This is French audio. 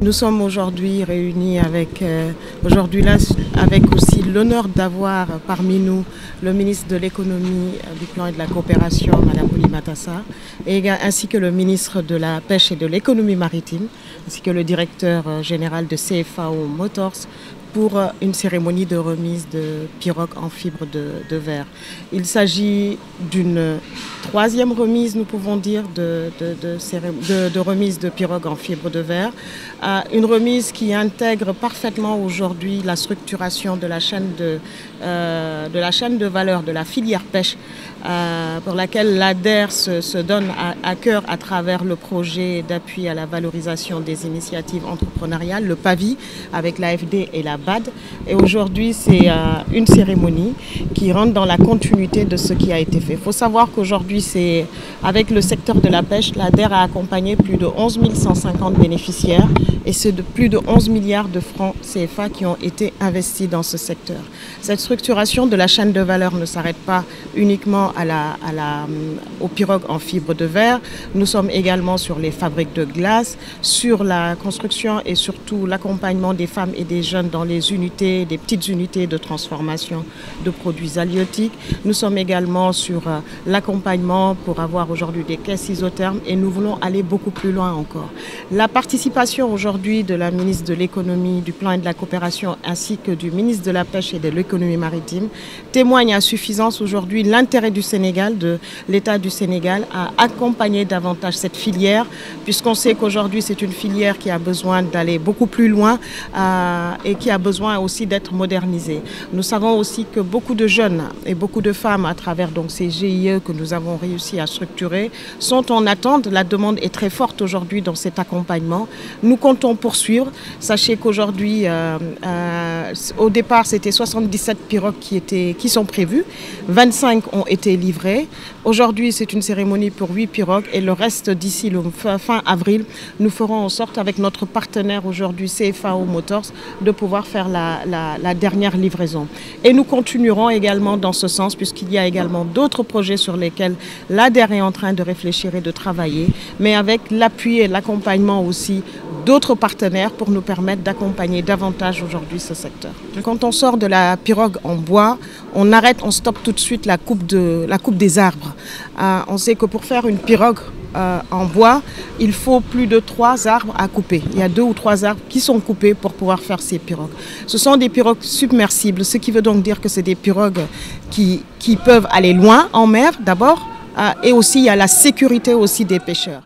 Nous sommes aujourd'hui réunis avec aussi l'honneur d'avoir parmi nous le ministre de l'économie, du plan et de la coopération, Mme Oulimata Sarr, ainsi que le ministre de la pêche et de l'économie maritime, ainsi que le directeur général de CFAO Motors, pour une cérémonie de remise de pirogues en fibre de verre. Il s'agit d'une troisième remise, nous pouvons dire, de remise de pirogues en fibre de verre. Une remise qui intègre parfaitement aujourd'hui la structuration de la chaîne de valeur de la filière pêche, pour laquelle l'ADER se donne à cœur à travers le projet d'appui à la valorisation des initiatives entrepreneuriales, le PAVI, avec l'AFD et la BAD. Et aujourd'hui, c'est une cérémonie qui rentre dans la continuité de ce qui a été fait. Il faut savoir qu'aujourd'hui, avec le secteur de la pêche, l'ADER a accompagné plus de 11 150 bénéficiaires et c'est de plus de 11 milliards de francs CFA qui ont été investis dans ce secteur. Cette structuration de la chaîne de valeur ne s'arrête pas uniquement aux pirogues en fibre de verre. Nous sommes également sur les fabriques de glace, sur la construction et surtout l'accompagnement des femmes et des jeunes dans les des petites unités de transformation de produits halieutiques. Nous sommes également sur l'accompagnement pour avoir aujourd'hui des caisses isothermes et nous voulons aller beaucoup plus loin encore. La participation aujourd'hui de la ministre de l'économie, du plan et de la coopération ainsi que du ministre de la pêche et de l'économie maritime témoigne à suffisance aujourd'hui l'intérêt du Sénégal, de l'État du Sénégal à accompagner davantage cette filière, puisqu'on sait qu'aujourd'hui c'est une filière qui a besoin d'aller beaucoup plus loin et qui a besoin aussi d'être modernisée. Nous savons aussi que beaucoup de jeunes et beaucoup de femmes à travers donc ces GIE que nous avons réussi à structurer sont en attente. La demande est très forte aujourd'hui dans cet accompagnement. Nous comptons poursuivre. Sachez qu'aujourd'hui, au départ, c'était 77 pirogues qui sont prévues. 25 ont été livrées. Aujourd'hui, c'est une cérémonie pour 8 pirogues et le reste d'ici le fin avril, nous ferons en sorte avec notre partenaire aujourd'hui CFAO Motors de pouvoir faire la dernière livraison. Et nous continuerons également dans ce sens puisqu'il y a également d'autres projets sur lesquels l'ADER est en train de réfléchir et de travailler, mais avec l'appui et l'accompagnement aussi d'autres partenaires pour nous permettre d'accompagner davantage aujourd'hui ce secteur. Quand on sort de la pirogue en bois, on stoppe tout de suite la coupe des arbres. On sait que pour faire une pirogue en bois, il faut plus de 3 arbres à couper. Il y a 2 ou 3 arbres qui sont coupés pour pouvoir faire ces pirogues. Ce sont des pirogues submersibles, ce qui veut donc dire que c'est des pirogues qui peuvent aller loin en mer d'abord, et aussi il y a la sécurité aussi des pêcheurs.